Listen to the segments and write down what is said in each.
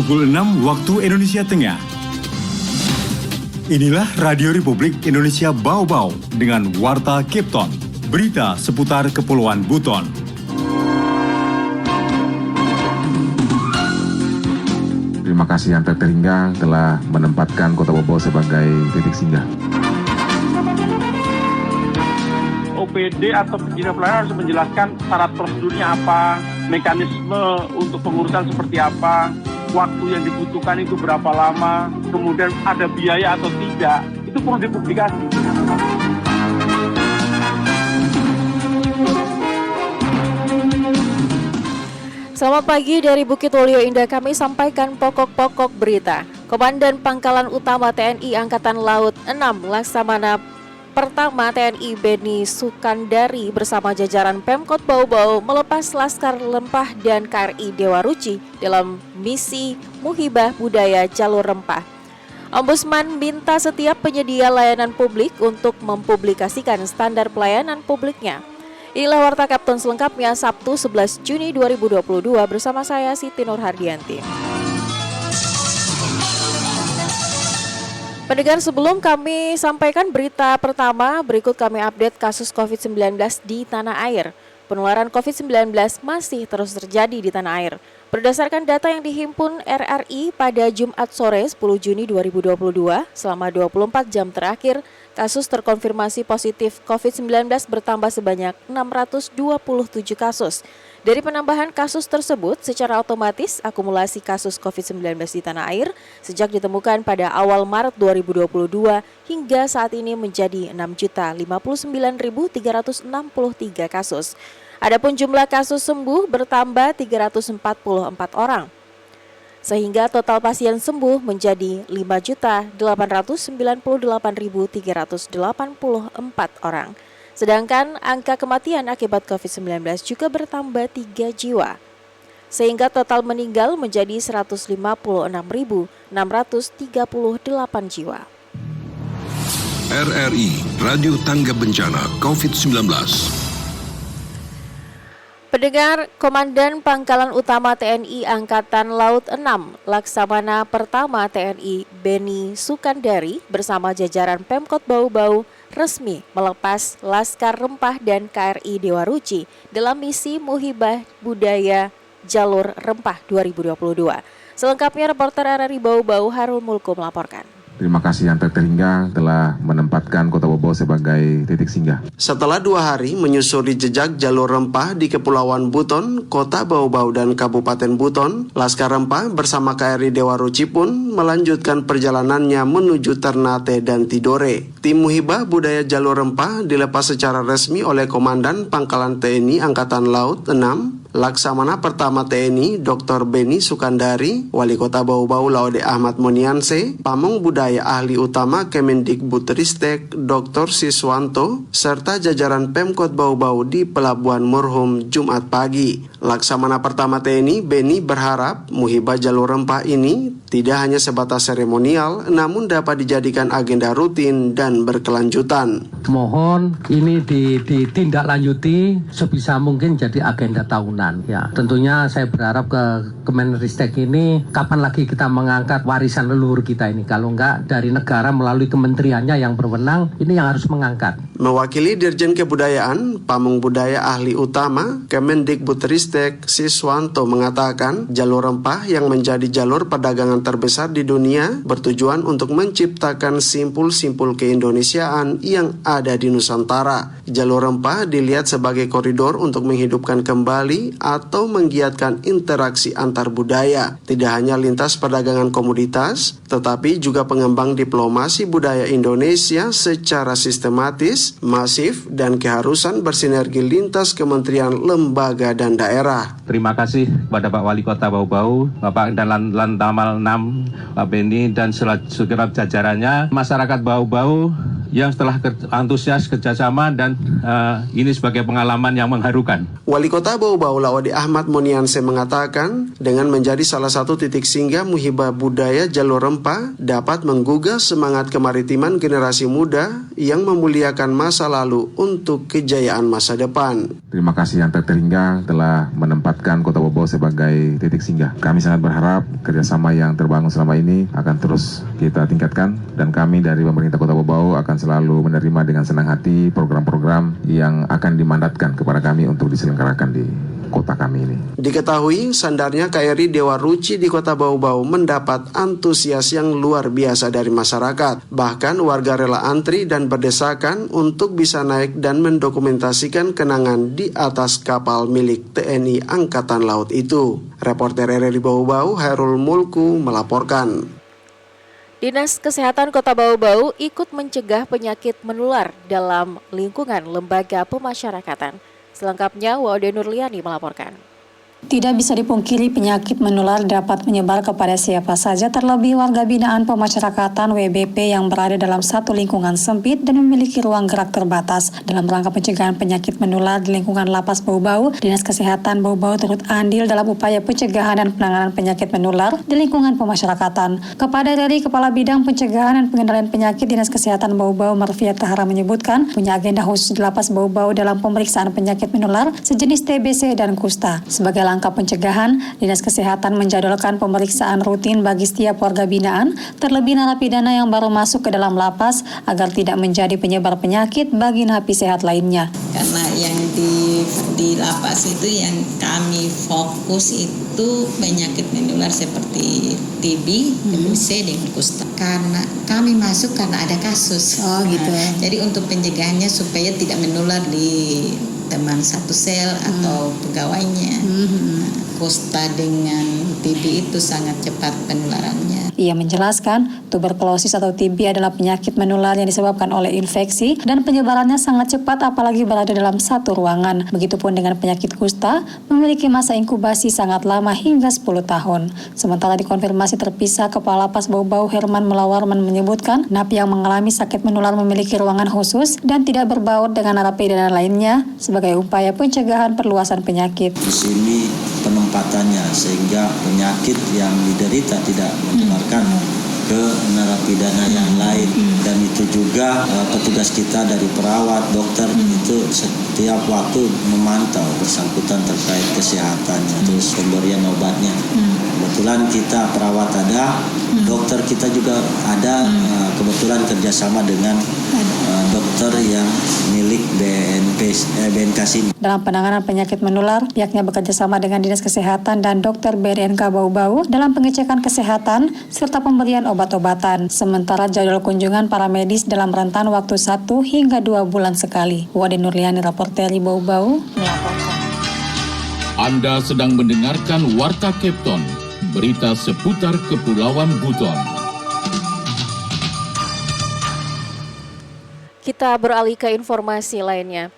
pukul 6 waktu Indonesia Tengah. Inilah Radio Republik Indonesia Bau-Bau dengan Warta Kipton, berita seputar Kepulauan Buton. Terima kasih yang terhingga telah menempatkan Kota Bau-Bau sebagai titik singgah. OPD atau penyedia pelayanan harus menjelaskan syarat prosedurnya apa, mekanisme untuk pengurusan seperti apa, waktu yang dibutuhkan itu berapa lama, kemudian ada biaya atau tidak, itu perlu dipublikasi. Selamat pagi dari Bukit Wolio Indah, kami sampaikan pokok-pokok berita. Komandan Pangkalan Utama TNI Angkatan Laut 6 Laksamana Pertama TNI Beni Sukandari bersama jajaran Pemkot Bau-Bau melepas Laskar Rempah dan KRI Dewa Ruci dalam misi Muhibah Budaya Jalur Rempah. Ombudsman minta setiap penyedia layanan publik untuk mempublikasikan standar pelayanan publiknya. Inilah Warta Kapten selengkapnya Sabtu 11 Juni 2022 bersama saya Siti Nurhardianti. Pendengar, sebelum kami sampaikan berita pertama, berikut kami update kasus COVID-19 di tanah air. Penularan COVID-19 masih terus terjadi di tanah air. Berdasarkan data yang dihimpun RRI pada Jumat sore 10 Juni 2022, selama 24 jam terakhir, kasus terkonfirmasi positif COVID-19 bertambah sebanyak 627 kasus. Dari penambahan kasus tersebut, secara otomatis akumulasi kasus COVID-19 di tanah air sejak ditemukan pada awal Maret 2022 hingga saat ini menjadi 6.059.363 kasus. Adapun jumlah kasus sembuh bertambah 344 orang, sehingga total pasien sembuh menjadi 5.898.384 orang. Sedangkan angka kematian akibat COVID-19 juga bertambah 3 jiwa, sehingga total meninggal menjadi 156.638 jiwa. RRI Radio Tangga Bencana COVID-19. Pendengar, Komandan Pangkalan Utama TNI Angkatan Laut 6 Laksamana Pertama TNI Beni Sukandari bersama jajaran Pemkot Bau-Bau resmi melepas Laskar Rempah dan KRI Dewa Ruci dalam misi Muhibah Budaya Jalur Rempah 2022. Selengkapnya reporter RRI Bau-Bau Harul Mulko melaporkan. Terima kasih yang terhingga telah menempatkan Kota Bau-Bau sebagai titik singgah. Setelah 2 hari menyusuri jejak jalur rempah di Kepulauan Buton, Kota Bau-Bau dan Kabupaten Buton, Laskar Rempah bersama KRI Dewa Ruci pun melanjutkan perjalanannya menuju Ternate dan Tidore. Tim Muhibah Budaya Jalur Rempah dilepas secara resmi oleh Komandan Pangkalan TNI Angkatan Laut 6 Laksamana Pertama TNI Dr. Beni Sukandari, Wali Kota Bau-Bau Laude Ahmad Monianse, Pamong Budaya Ahli Utama Kemendikbudristek Dr. Siswanto, serta jajaran Pemkot Bau-Bau di Pelabuhan Murhum Jumat pagi. Laksamana Pertama TNI Beni berharap Muhibah Jalur Rempah ini tidak hanya sebatas seremonial, namun dapat dijadikan agenda rutin dan berkelanjutan. Mohon ini ditindaklanjuti sebisa mungkin jadi agenda tahunan. Ya, tentunya saya berharap ke Kemenristek ini kapan lagi kita mengangkat warisan leluhur kita ini. Kalau enggak dari negara melalui kementeriannya yang berwenang, ini yang harus mengangkat. Mewakili Dirjen Kebudayaan, Pamong Budaya Ahli Utama Kemendikbudristek Siswanto mengatakan jalur rempah yang menjadi jalur perdagangan terbesar di dunia bertujuan untuk menciptakan simpul-simpul keindonesiaan yang ada di Nusantara. Jalur rempah dilihat sebagai koridor untuk menghidupkan kembali atau menggiatkan interaksi antar budaya. Tidak hanya lintas perdagangan komoditas, tetapi juga pengembang diplomasi budaya Indonesia secara sistematis, masif, dan keharusan bersinergi lintas kementerian, lembaga, dan daerah. Terima kasih kepada Pak Wali Kota Bau-Bau, Bapak dan Lantamal 6, Pak Beni, dan segenap jajarannya, masyarakat Bau-Bau yang setelah antusias kerjasama dan ini sebagai pengalaman yang mengharukan. Wali Kota Bau-Bau Laude Ahmad Monianse mengatakan dengan menjadi salah satu titik singgah Muhibah Budaya Jalur Rempah dapat menggugah semangat kemaritiman generasi muda yang memuliakan masa lalu untuk kejayaan masa depan. Terima kasih yang terhingga telah menempatkan Kota Bau Bau sebagai titik singgah. Kami sangat berharap kerjasama yang terbangun selama ini akan terus kita tingkatkan, dan kami dari pemerintah Kota Bau Bau akan selalu menerima dengan senang hati program-program yang akan dimandatkan kepada kami untuk diselenggarakan di kota kami ini. Diketahui sandarnya KRI Dewa Ruci di Kota Bau Bau mendapat antusias yang luar biasa dari masyarakat. Bahkan warga rela antri dan berdesakan untuk bisa naik dan mendokumentasikan kenangan di atas kapal milik TNI Angkatan Laut itu. Reporter RRI Bau Bau, Hairul Mulku melaporkan. Dinas Kesehatan Kota Bau Bau ikut mencegah penyakit menular dalam lingkungan lembaga pemasyarakatan. Selengkapnya, Waude Nurliani melaporkan. Tidak bisa dipungkiri penyakit menular dapat menyebar kepada siapa saja, terlebih warga binaan pemasyarakatan WBP yang berada dalam satu lingkungan sempit dan memiliki ruang gerak terbatas. Dalam rangka pencegahan penyakit menular di lingkungan Lapas Bau Bau, Dinas Kesehatan Bau Bau turut andil dalam upaya pencegahan dan penanganan penyakit menular di lingkungan pemasyarakatan. Kepada dari Kepala Bidang Pencegahan dan Pengendalian Penyakit Dinas Kesehatan Bau Bau, Marfiat Tahara menyebutkan punya agenda khusus di Lapas Bau Bau dalam pemeriksaan penyakit menular sejenis TBC dan kusta. Sebagai langkah pencegahan, Dinas Kesehatan menjadwalkan pemeriksaan rutin bagi setiap warga binaan, terlebih narapidana yang baru masuk ke dalam lapas agar tidak menjadi penyebar penyakit bagi napi sehat lainnya. Karena yang di lapas itu yang kami fokus itu penyakit menular seperti TB, TBC dan kusta. Karena kami masuk karena ada kasus. Oh gitu. Jadi untuk pencegahannya supaya tidak menular di teman satu sel atau pegawainya. Kusta dengan TB itu sangat cepat penularannya. Ia menjelaskan, tuberkulosis atau TB adalah penyakit menular yang disebabkan oleh infeksi dan penyebarannya sangat cepat apalagi berada dalam satu ruangan. Begitupun dengan penyakit kusta, memiliki masa inkubasi sangat lama hingga 10 tahun. Sementara dikonfirmasi terpisah, Kepala Lapas Bau Bau Herman Mulawarman menyebutkan, napi yang mengalami sakit menular memiliki ruangan khusus dan tidak berbaur dengan narapidana lainnya sebagai upaya pencegahan perluasan penyakit. Di sini penempatannya sehingga penyakit yang diderita tidak menularkan ke narapidana yang lain, dan itu juga petugas kita dari perawat, dokter itu setiap waktu memantau bersangkutan terkait kesehatannya, terus pemberian obatnya. Kebetulan kita perawat ada, dokter kita juga ada, kebetulan kerjasama dengan dokter yang milik BNK sini. Dalam penanganan penyakit menular, pihaknya bekerja sama dengan Dinas Kesehatan dan dokter BNK Bau Bau dalam pengecekan kesehatan serta pemberian obat-obatan. Sementara jadwal kunjungan para medis dalam rentan waktu 1 hingga 2 bulan sekali. Waude Nurliani, Reporteri Bau Bau, melaporkan. Anda sedang mendengarkan Warta Kepton, berita seputar Kepulauan Buton. Kita beralih ke informasi lainnya.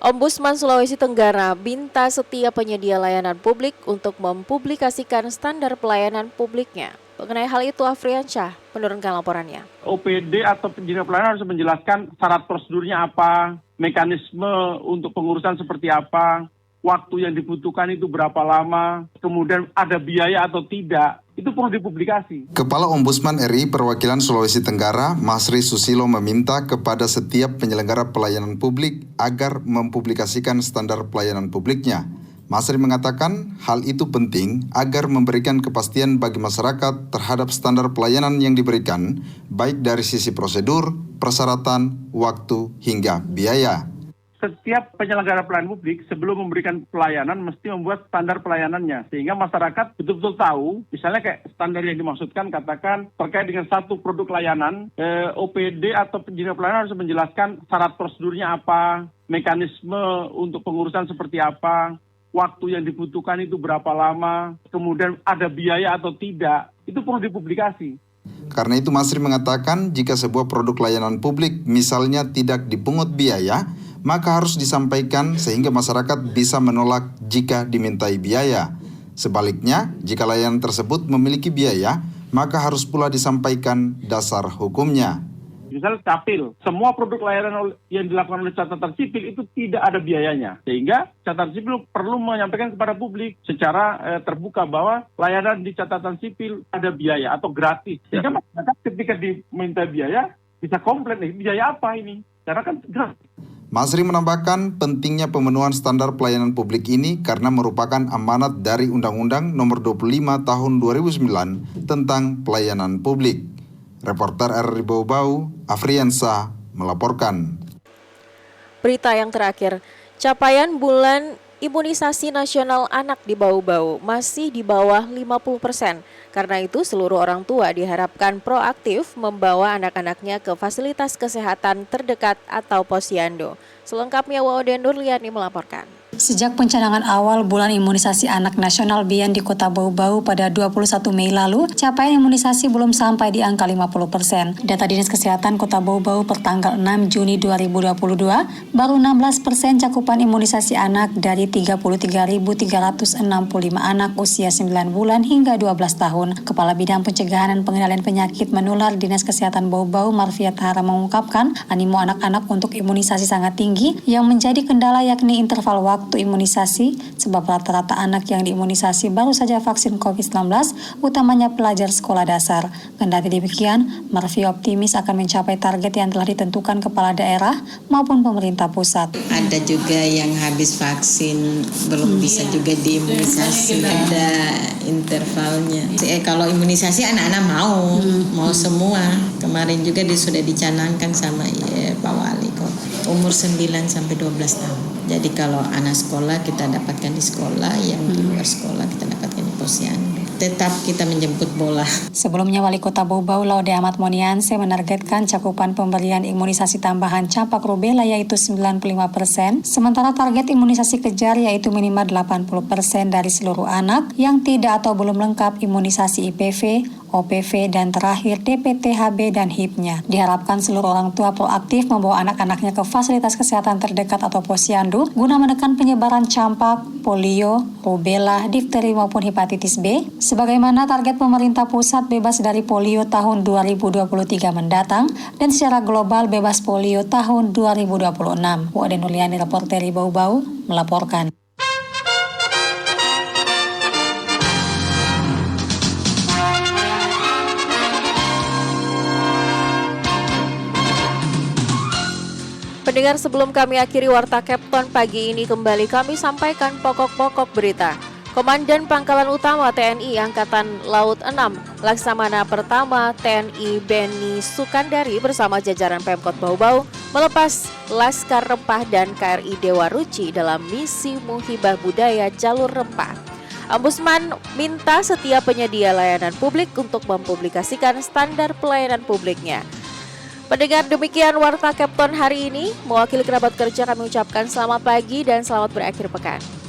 Ombudsman Sulawesi Tenggara minta setiap penyedia layanan publik untuk mempublikasikan standar pelayanan publiknya. Mengenai hal itu, Afriansyah menurunkan laporannya. OPD atau penyedia pelayanan harus menjelaskan syarat prosedurnya apa, mekanisme untuk pengurusan seperti apa, waktu yang dibutuhkan itu berapa lama, kemudian ada biaya atau tidak. Itu perlu dipublikasi. Kepala Ombudsman RI Perwakilan Sulawesi Tenggara, Masri Susilo meminta kepada setiap penyelenggara pelayanan publik agar mempublikasikan standar pelayanan publiknya. Masri mengatakan hal itu penting agar memberikan kepastian bagi masyarakat terhadap standar pelayanan yang diberikan, baik dari sisi prosedur, persyaratan, waktu, hingga biaya. Setiap penyelenggara pelayanan publik sebelum memberikan pelayanan mesti membuat standar pelayanannya. Sehingga masyarakat betul-betul tahu, misalnya kayak standar yang dimaksudkan katakan terkait dengan satu produk layanan, OPD atau penyedia pelayanan harus menjelaskan syarat prosedurnya apa, mekanisme untuk pengurusan seperti apa, waktu yang dibutuhkan itu berapa lama, kemudian ada biaya atau tidak, itu perlu dipublikasi. Karena itu Masri mengatakan jika sebuah produk layanan publik misalnya tidak dipungut biaya, maka harus disampaikan sehingga masyarakat bisa menolak jika dimintai biaya. Sebaliknya, jika layanan tersebut memiliki biaya, maka harus pula disampaikan dasar hukumnya. Misalnya capil, semua produk layanan yang dilakukan oleh catatan sipil itu tidak ada biayanya. Sehingga catatan sipil perlu menyampaikan kepada publik secara terbuka bahwa layanan di catatan sipil ada biaya atau gratis. Sehingga masyarakat ketika diminta biaya bisa komplain, biaya apa ini? Karena kan gratis. Masri menambahkan pentingnya pemenuhan standar pelayanan publik ini karena merupakan amanat dari Undang-Undang Nomor 25 Tahun 2009 tentang pelayanan publik. Reporter RRI Bau-Bau, Afriansa, melaporkan. Berita yang terakhir, capaian bulan imunisasi nasional anak di Bau-Bau masih di bawah 50%. Karena itu seluruh orang tua diharapkan proaktif membawa anak-anaknya ke fasilitas kesehatan terdekat atau posyandu. Selengkapnya Waode Nurliani melaporkan. Sejak pencanangan awal bulan imunisasi anak nasional BIAN di Kota Bau-Bau pada 21 Mei lalu, capaian imunisasi belum sampai di angka 50%. Data Dinas Kesehatan Kota Bau-Bau pertanggal 6 Juni 2022, baru 16% cakupan imunisasi anak dari 33.365 anak usia 9 bulan hingga 12 tahun. Kepala Bidang Pencegahan dan Pengendalian Penyakit Menular Dinas Kesehatan Bau-Bau, Marfiat Hara mengungkapkan, animo anak-anak untuk imunisasi sangat tinggi, yang menjadi kendala yakni interval waktu imunisasi, sebab rata-rata anak yang diimunisasi baru saja vaksin COVID-19, utamanya pelajar sekolah dasar. Kendati demikian, Marfi optimis akan mencapai target yang telah ditentukan kepala daerah maupun pemerintah pusat. Ada juga yang habis vaksin belum bisa juga diimunisasi, ada intervalnya. Kalau imunisasi anak-anak mau semua. Kemarin juga sudah dicanangkan sama Pak Wali kok. Umur 9 sampai 12 tahun. Jadi kalau anak sekolah kita dapatkan di sekolah, yang di luar sekolah kita dapatkan di posyandu. Tetap kita menjemput bola. Sebelumnya Wali Kota Bau-Bau Laude Ahmad Monianse menargetkan cakupan pemberian imunisasi tambahan campak rubella yaitu 95%, sementara target imunisasi kejar yaitu minimal 80% dari seluruh anak yang tidak atau belum lengkap imunisasi IPV, OPV, dan terakhir DPT, HB, dan HIP-nya. Diharapkan seluruh orang tua proaktif membawa anak-anaknya ke fasilitas kesehatan terdekat atau posyandu guna menekan penyebaran campak, polio, rubella, difteri maupun hepatitis B, sebagaimana target pemerintah pusat bebas dari polio tahun 2023 mendatang dan secara global bebas polio tahun 2026. Waode Nurliani, reporter Bau-Bau, melaporkan. Pendengar, sebelum kami akhiri Warta Kepton pagi ini, kembali kami sampaikan pokok-pokok berita. Komandan Pangkalan Utama TNI Angkatan Laut 6, Laksamana Pertama TNI Beni Sukandari bersama jajaran Pemkot Bau-Bau melepas Laskar Rempah dan KRI Dewa Ruci dalam misi Muhibah Budaya Jalur Rempah. Ombudsman minta setiap penyedia layanan publik untuk mempublikasikan standar pelayanan publiknya. Pendengar, demikian Warta Kepton hari ini. Mewakili kerabat kerja kami ucapkan selamat pagi dan selamat berakhir pekan.